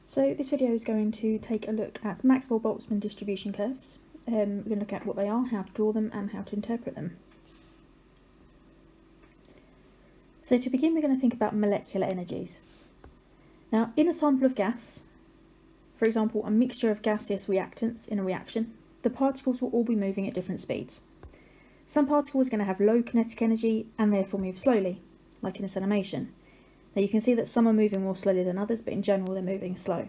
So this video is going to take a look at Maxwell-Boltzmann distribution curves. We're going to look at what they are, how to draw them and how to interpret them. So to begin, we're going to think about molecular energies. Now, in a sample of gas, for example, a mixture of gaseous reactants in a reaction, the particles will all be moving at different speeds. Some particles are going to have low kinetic energy and therefore move slowly, like in this animation. Now you can see that some are moving more slowly than others, but in general they're moving slow.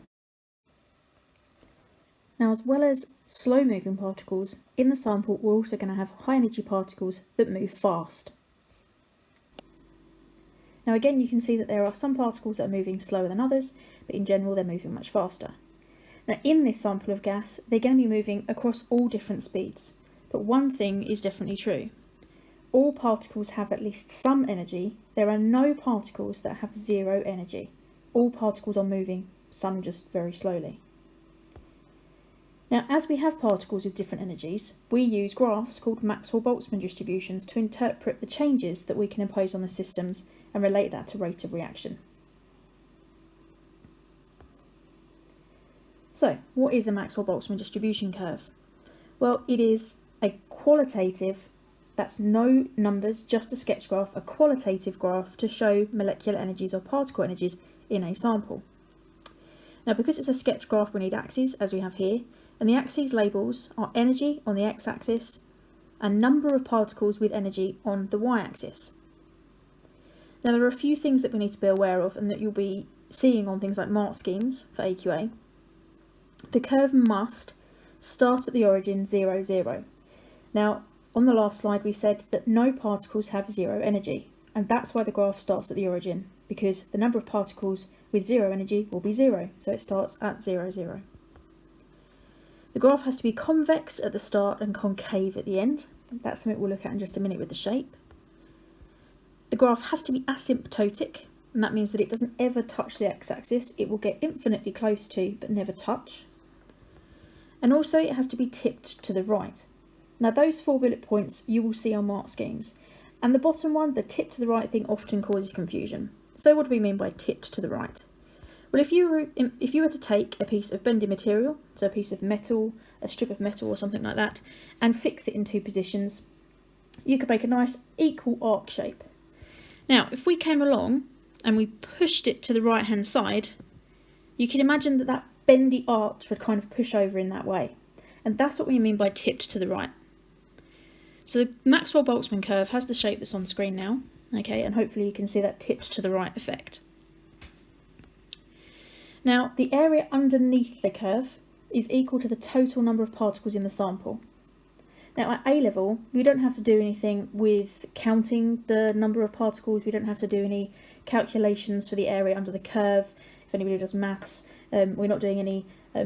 Now, as well as slow moving particles, in the sample we're also going to have high energy particles that move fast. Now again, you can see that there are some particles that are moving slower than others, but in general they're moving much faster. Now in this sample of gas, they're going to be moving across all different speeds, but one thing is definitely true. All particles have at least some energy. There are no particles that have zero energy. All particles are moving, some just very slowly. Now, as we have particles with different energies, we use graphs called Maxwell-Boltzmann distributions to interpret the changes that we can impose on the systems and relate that to rate of reaction. So, what is a Maxwell-Boltzmann distribution curve? Well, it is a qualitative, that's no numbers, just a sketch graph, a qualitative graph to show molecular energies or particle energies in a sample. Now, because it's a sketch graph, we need axes, as we have here, and the axes labels are energy on the x-axis and number of particles with energy on the y-axis. Now, there are a few things that we need to be aware of and that you'll be seeing on things like mark schemes for AQA. The curve must start at the origin 0, 0. Now, on the last slide we said that no particles have zero energy, and that's why the graph starts at the origin, because the number of particles with zero energy will be 0, so it starts at 0, 0. The graph has to be convex at the start and concave at the end. That's something we'll look at in just a minute with the shape. The graph has to be asymptotic, and that means that it doesn't ever touch the x-axis. It will get infinitely close to, but never touch. And also it has to be tipped to the right. Now, those 4 bullet points you will see on mark schemes. And the bottom one, the tip to the right thing, often causes confusion. So what do we mean by tipped to the right? Well, if you were to take a piece of bending material, so a piece of metal, a strip of metal or something like that, and fix it in 2 positions, you could make a nice equal arc shape. Now, if we came along and we pushed it to the right hand side, you can imagine that that bendy arch would kind of push over in that way. And that's what we mean by tipped to the right. So the Maxwell-Boltzmann curve has the shape that's on screen now, okay, and hopefully you can see that tipped to the right effect. Now, the area underneath the curve is equal to the total number of particles in the sample. Now, at A level, we don't have to do anything with counting the number of particles. We don't have to do any calculations for the area under the curve. If anybody does maths, we're not doing any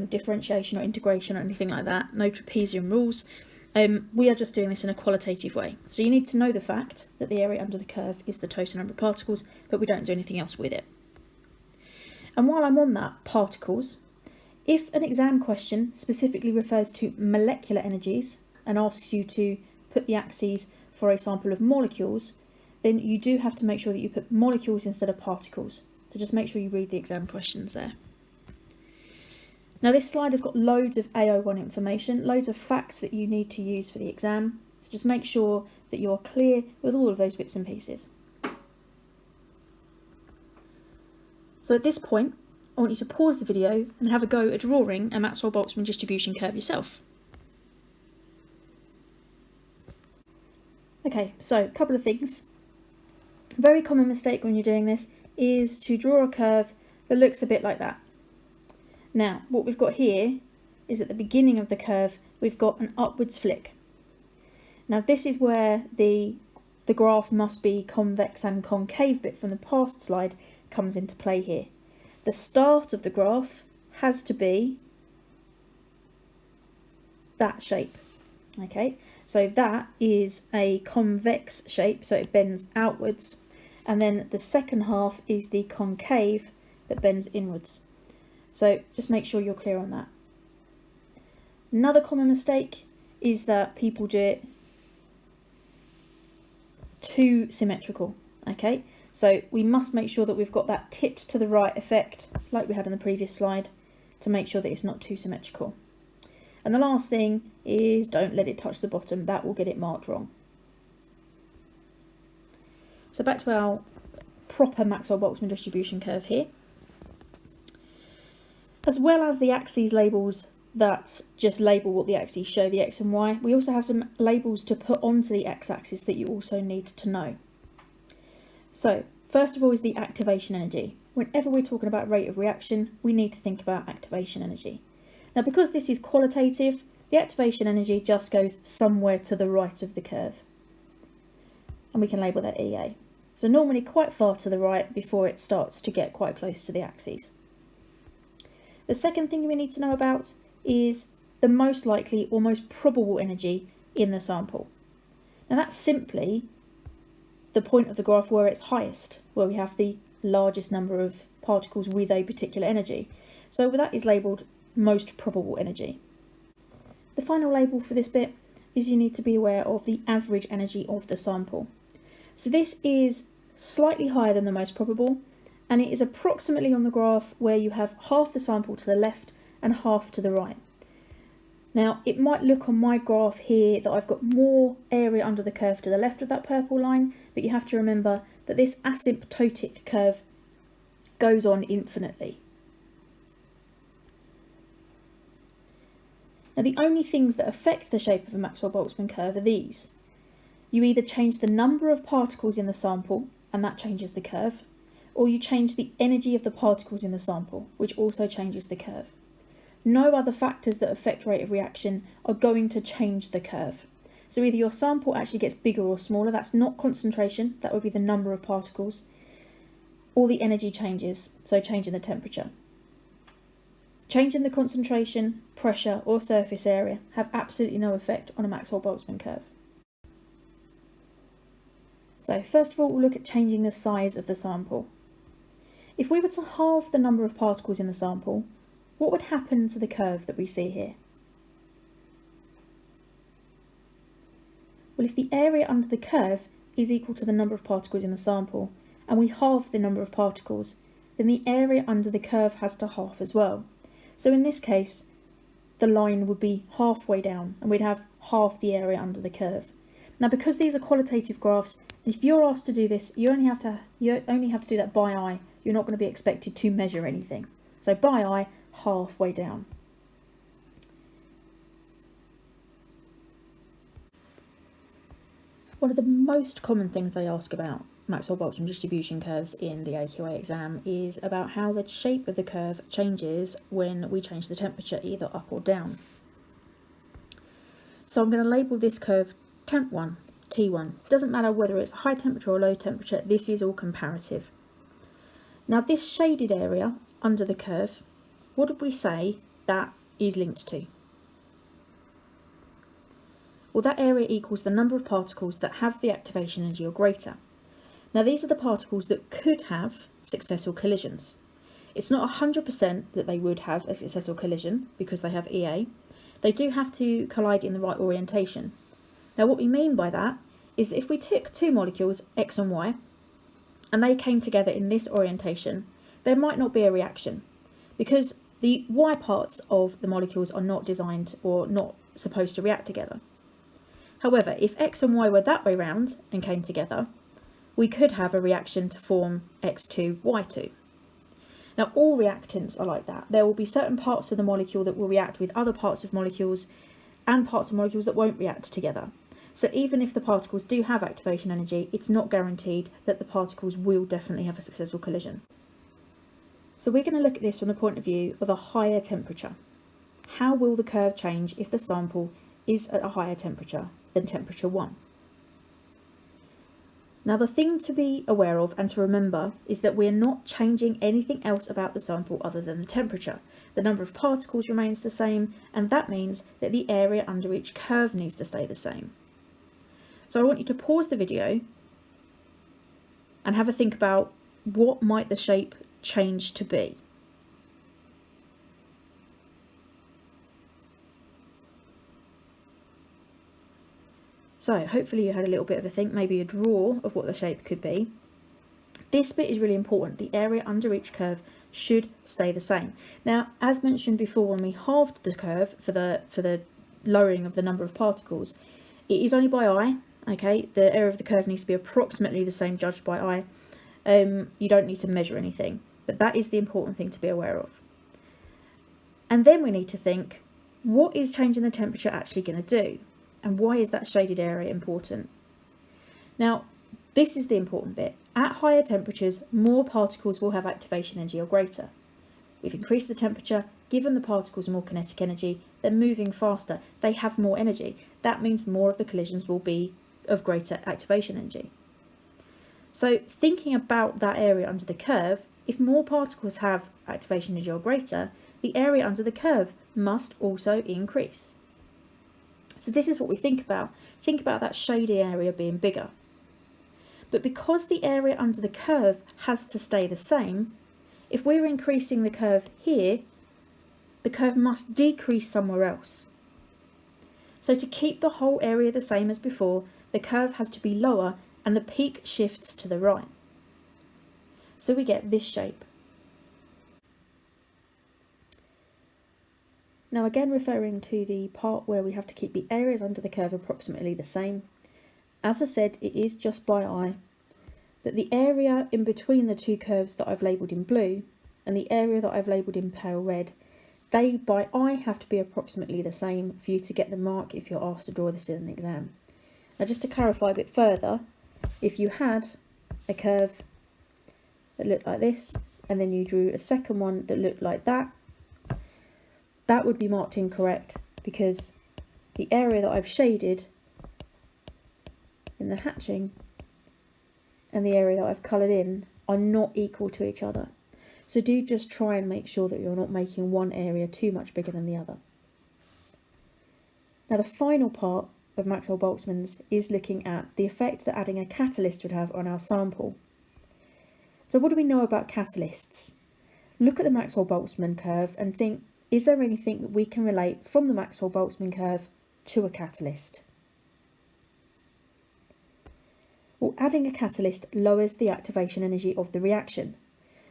differentiation or integration or anything like that. No trapezium rules. We are just doing this in a qualitative way. So you need to know the fact that the area under the curve is the total number of particles, but we don't do anything else with it. And while I'm on that, particles, if an exam question specifically refers to molecular energies and asks you to put the axes for a sample of molecules, then you do have to make sure that you put molecules instead of particles. So just make sure you read the exam questions there. Now, this slide has got loads of AO1 information, loads of facts that you need to use for the exam. So just make sure that you're clear with all of those bits and pieces. So at this point, I want you to pause the video and have a go at drawing a Maxwell-Boltzmann distribution curve yourself. Okay, so a couple of things. A very common mistake when you're doing this is to draw a curve that looks a bit like that. Now, what we've got here is at the beginning of the curve, we've got an upwards flick. Now, this is where the graph must be convex and concave bit from the past slide comes into play here. The start of the graph has to be that shape. Okay, so that is a convex shape, so it bends outwards, and then the second half is the concave that bends inwards. So just make sure you're clear on that. Another common mistake is that people do it too symmetrical. Okay, so we must make sure that we've got that tipped to the right effect like we had in the previous slide, to make sure that it's not too symmetrical. And the last thing is don't let it touch the bottom, that will get it marked wrong. So back to our proper Maxwell-Boltzmann distribution curve here. As well as the axes labels that just label what the axes show, the x and y, we also have some labels to put onto the x-axis that you also need to know. So first of all is the activation energy. Whenever we're talking about rate of reaction, we need to think about activation energy. Now because this is qualitative, the activation energy just goes somewhere to the right of the curve. And we can label that EA. So normally quite far to the right before it starts to get quite close to the axes. The second thing we need to know about is the most likely or most probable energy in the sample. Now that's simply the point of the graph where it's highest, where we have the largest number of particles with a particular energy. So that is labelled most probable energy. The final label for this bit is you need to be aware of the average energy of the sample. So this is slightly higher than the most probable, and it is approximately on the graph where you have half the sample to the left and half to the right. Now it might look on my graph here that I've got more area under the curve to the left of that purple line, but you have to remember that this asymptotic curve goes on infinitely. Now the only things that affect the shape of a Maxwell-Boltzmann curve are these. You either change the number of particles in the sample, and that changes the curve, or you change the energy of the particles in the sample, which also changes the curve. No other factors that affect rate of reaction are going to change the curve. So either your sample actually gets bigger or smaller, that's not concentration, that would be the number of particles, or the energy changes, so changing the temperature. Changing the concentration, pressure or surface area have absolutely no effect on a Maxwell-Boltzmann curve. So first of all, we'll look at changing the size of the sample. If we were to halve the number of particles in the sample, what would happen to the curve that we see here? Well, if the area under the curve is equal to the number of particles in the sample, and we halve the number of particles, then the area under the curve has to halve as well. So in this case, the line would be halfway down, and we'd have half the area under the curve. Now, because these are qualitative graphs, if you're asked to do this, you only have to do that by eye. You're not going to be expected to measure anything. So by eye, halfway down. One of the most common things they ask about Maxwell-Boltzmann distribution curves in the AQA exam is about how the shape of the curve changes when we change the temperature either up or down. So I'm going to label this curve Temp1, T1. Doesn't matter whether it's high temperature or low temperature, this is all comparative. Now this shaded area under the curve, what did we say that is linked to? Well, that area equals the number of particles that have the activation energy or greater. Now these are the particles that could have successful collisions. It's not 100% that they would have a successful collision because they have EA. They do have to collide in the right orientation. Now what we mean by that is that if we took two molecules, X and Y, and they came together in this orientation, there might not be a reaction because the Y parts of the molecules are not designed or not supposed to react together. However, if X and Y were that way round and came together, we could have a reaction to form X2, Y2. Now all reactants are like that. There will be certain parts of the molecule that will react with other parts of molecules and parts of molecules that won't react together. So even if the particles do have activation energy, it's not guaranteed that the particles will definitely have a successful collision. So we're going to look at this from the point of view of a higher temperature. How will the curve change if the sample is at a higher temperature than temperature 1? Now the thing to be aware of and to remember is that we're not changing anything else about the sample other than the temperature. The number of particles remains the same, and that means that the area under each curve needs to stay the same. So I want you to pause the video and have a think about what might the shape change to be. So hopefully you had a little bit of a think, maybe a draw of what the shape could be. This bit is really important. The area under each curve should stay the same. Now, as mentioned before, when we halved the curve for the lowering of the number of particles, it is only by eye. Okay, the area of the curve needs to be approximately the same judged by eye. You don't need to measure anything, but that is the important thing to be aware of. And then we need to think, what is changing the temperature actually going to do? And why is that shaded area important? Now, this is the important bit. At higher temperatures, more particles will have activation energy or greater. We've increased the temperature, given the particles more kinetic energy, they're moving faster, they have more energy. That means more of the collisions will be of greater activation energy. So thinking about that area under the curve, if more particles have activation energy or greater, the area under the curve must also increase. So this is what we think about. Think about that shady area being bigger. But because the area under the curve has to stay the same, if we're increasing the curve here, the curve must decrease somewhere else. So to keep the whole area the same as before, the curve has to be lower and the peak shifts to the right. So we get this shape. Now again, referring to the part where we have to keep the areas under the curve approximately the same. As I said, it is just by eye, but the area in between the two curves that I've labelled in blue and the area that I've labelled in pale red, they by eye have to be approximately the same for you to get the mark if you're asked to draw this in an exam. Now just to clarify a bit further, if you had a curve that looked like this and then you drew a second one that looked like that, that would be marked incorrect because the area that I've shaded in the hatching and the area that I've coloured in are not equal to each other. So do just try and make sure that you're not making one area too much bigger than the other. Now the final part of Maxwell-Boltzmann's is looking at the effect that adding a catalyst would have on our sample. So what do we know about catalysts? Look at the Maxwell-Boltzmann curve and think, is there anything that we can relate from the Maxwell-Boltzmann curve to a catalyst? Well, adding a catalyst lowers the activation energy of the reaction.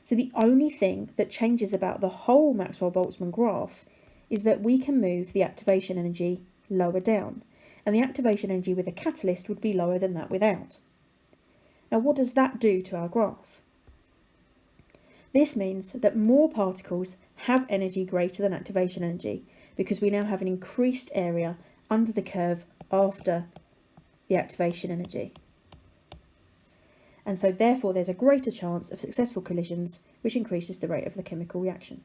So the only thing that changes about the whole Maxwell-Boltzmann graph is that we can move the activation energy lower down, and the activation energy with a catalyst would be lower than that without. Now what does that do to our graph? This means that more particles have energy greater than activation energy because we now have an increased area under the curve after the activation energy. And so therefore there's a greater chance of successful collisions, which increases the rate of the chemical reaction.